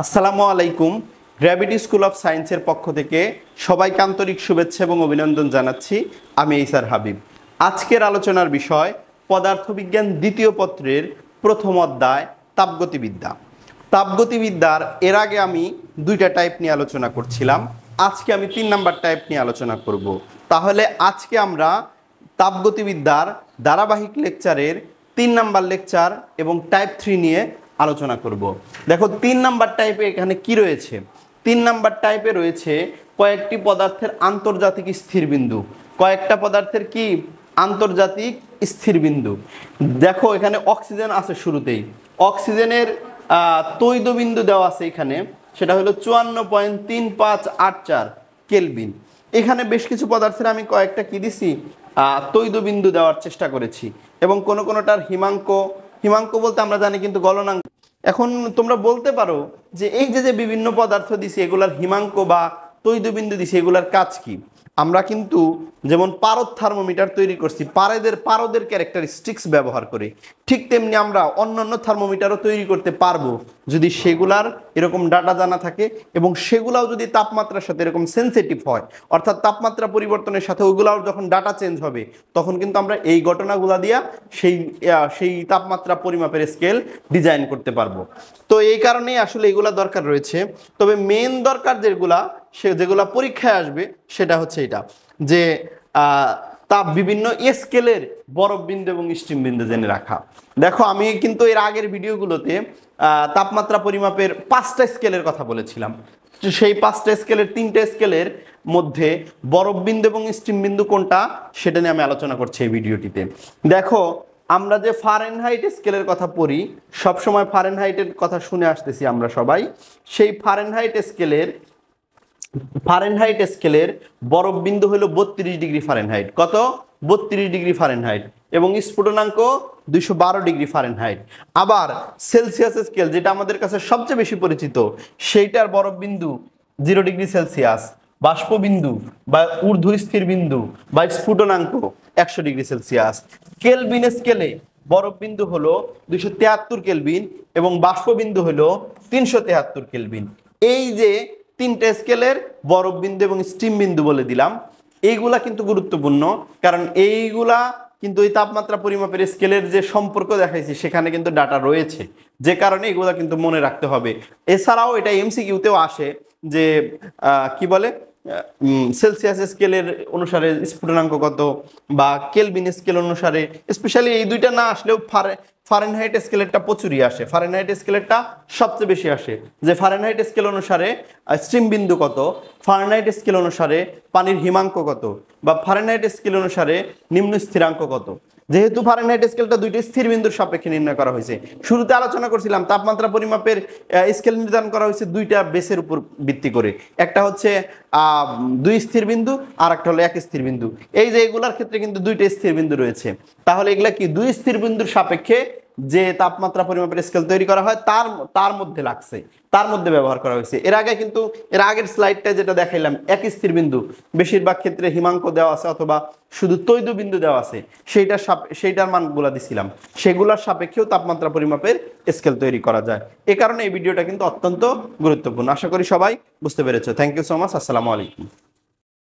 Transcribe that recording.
আসসালামু আলাইকুম। Gravity school of সায়েন্সের পক্ষ থেকে সবাইকে আন্তরিক শুভেচ্ছা এবং অভিনন্দন জানাচ্ছি। আমি এইসার হাবিব। আজকের আলোচনার বিষয় পদার্থবিজ্ঞান দ্বিতীয় পত্রের প্রথম অধ্যায় তাপগতিবিদ্যা। তাপগতিবিদ্যার এর আগে আমি দুইটা টাইপ নিয়ে আলোচনা করছিলাম, আজকে আমি 3 নাম্বার টাইপ নিয়ে আলোচনা করব। তাহলে আজকে আমরা তাপগতিবিদ্যার ধারাবাহিক লেকচারের 3 নাম্বার লেকচার এবং টাইপ 3 নিয়ে আলোচনা করব। দেখো 3 নাম্বার টাইপে এখানে কি রয়েছে। 3 নাম্বার টাইপে রয়েছে কয়েকটি পদার্থের আন্তর্জাতিক স্থিরবিন্দু। কয়েকটা পদার্থের কি আন্তর্জাতিক স্থিরবিন্দু। দেখো এখানে অক্সিজেন আছে শুরুতেই। অক্সিজেনের তৈদবিন্দু দেওয়া আছে এখানে, সেটা হলো 54.3584 কেলভিন। এখানে বেশ কিছু পদার্থের আমি কয়েকটা কি দিছি তৈদবিন্দু দেওয়ার চেষ্টা করেছি, এবং কোনোটার হিমাঙ্ক বলতে আমরা জানি কিন্তু গলনাঙ্ক। এখন তোমরা বলতে পারো যে এই যে বিভিন্ন পদার্থ দিছি এগুলার হিমাঙ্ক বা তৈদবিন্দু দিছি, এগুলার কাজ কি? আমরা কিন্তু যেমন পারদ থার্মোমিটার তৈরি করছি পারদের ক্যারেক্টারিস্টিক্স ব্যবহার করে, ঠিক তেমনি আমরা অন্যান্য থার্মোমিটারও তৈরি করতে পারবো যদি সেগুলার এরকম ডাটা জানা থাকে এবং সেগুলাও যদি তাপমাত্রার সাথে এরকম সেন্সিটিভ হয়, অর্থাৎ তাপমাত্রা পরিবর্তনের সাথে ওগুলাও যখন ডাটা চেঞ্জ হবে তখন কিন্তু আমরা এই ঘটনাগুলা দিয়া সেই তাপমাত্রা পরিমাপের স্কেল ডিজাইন করতে পারবো। তো এই কারণেই আসলে এগুলা দরকার রয়েছে। তবে মেন দরকার যেগুলা পরীক্ষায় আসবে সেটা হচ্ছে এটা, যে তাপ বিভিন্ন স্কেলের বরফ বিন্দু এবং স্টিম বিন্দু জেনে রাখা। দেখো আমি কিন্তু এর আগের ভিডিওগুলোতে তাপমাত্রা পরিমাপের 5টা স্কেলের কথা বলেছিলাম। সেই 5টা স্কেলের 3টে স্কেলের মধ্যে বরফ বিন্দু এবং স্টিম বিন্দু কোনটা সেটা নিয়ে আমি আলোচনা করছি এই ভিডিওটিতে। দেখো আমরা যে ফারেনহাইট স্কেলের কথা পড়ি, সবসময় ফারেনহাইটের কথা শুনে আসতেছি আমরা সবাই। সেই ফারেনহাইট স্কেলের বরফ বিন্দু হলো 32 ডিগ্রি ফারেনহাইট। কত? 32 ডিগ্রি ফারেনহাইট। এবং স্ফুটনাঙ্ক 212 ডিগ্রি ফারেনহাইট। আবার সেলসিয়াস স্কেল, যেটা আমাদের কাছে সবচেয়ে বেশি পরিচিত, সেইটার বরফ বিন্দু 0 ডিগ্রি সেলসিয়াস। বাষ্পবিন্দু বা ঊর্ধ্বস্থির বিন্দু বা স্ফুটনাঙ্ক 100 ডিগ্রি সেলসিয়াস। কেলভিন স্কেলে বরফ বিন্দু হলো 273 কেলভিন এবং বাষ্পবিন্দু হলো 373 কেলভিন। এই যে 3টে স্কেলের বরফ বিন্দু এবং স্টিম বিন্দু বলে দিলাম, এইগুলা কিন্তু গুরুত্বপূর্ণ, কারণ এইগুলা কিন্তু এই তাপমাত্রা পরিমাপের স্কেলের যে সম্পর্ক দেখাইছি সেখানে কিন্তু ডাটা রয়েছে, যে কারণে এগুলা কিন্তু মনে রাখতে হবে। এছাড়াও এটা এমসিকিউতেও আসে যে কি বলে সেলসিয়াস স্কেলের অনুসারে স্ফুটনাঙ্ক কত বা কেলভিন স্কেল অনুসারে, স্পেশালি এই দুইটা না আসলেও ফারেনহাইট স্কেলেরটা প্রচুরই আসে। ফারেনহাইট স্কেলেরটা সবচেয়ে বেশি আসে, যে ফারেনহাইট স্কেল অনুসারে স্টিম বিন্দু কত, ফারেনহাইট স্কেল অনুসারে পানির হিমাঙ্ক কত, বা ফারেনহাইট স্কেল অনুসারে নিম্ন স্থিরাঙ্ক কত। যেহেতু ফারেনহাইট স্কেলটা 2টি স্থির বিন্দুর সাপেক্ষে নির্ণয় করা হয়েছে, শুরুতে আলোচনা করছিলাম তাপমাত্রা পরিমাপের স্কেল নির্ধারণ করা হয়েছে 2টা বেসের উপর ভিত্তি করে। একটা হচ্ছে 2 স্থির বিন্দু, আর একটা হলো 1 স্থির বিন্দু। এই যে এগুলার ক্ষেত্রে কিন্তু 2টা স্থির বিন্দু রয়েছে। তাহলে এগুলা কি 2 স্থির বিন্দুর সাপেক্ষে যে তাপমাত্রা পরিমাপের স্কেল তৈরি করা হয় তার মধ্যে লাগছে, তার মধ্যে ব্যবহার করা হয়েছে। এর আগের স্লাইডটা যেটা দেখাইলাম 1 স্থির বিন্দু, বেশিরভাগ ক্ষেত্রে হিমাঙ্ক দেওয়া আছে অথবা শুধু তৈদ বিন্দু দেওয়া আছে, সেইটার মানগুলা দিছিলাম, সেগুলোর সাপেক্ষেও তাপমাত্রা পরিমাপের স্কেল তৈরি করা যায়। এ কারণে এই ভিডিওটা কিন্তু অত্যন্ত গুরুত্বপূর্ণ। আশা করি সবাই বুঝতে পেরেছো। Thank you so much. আসসালামু আলাইকুম।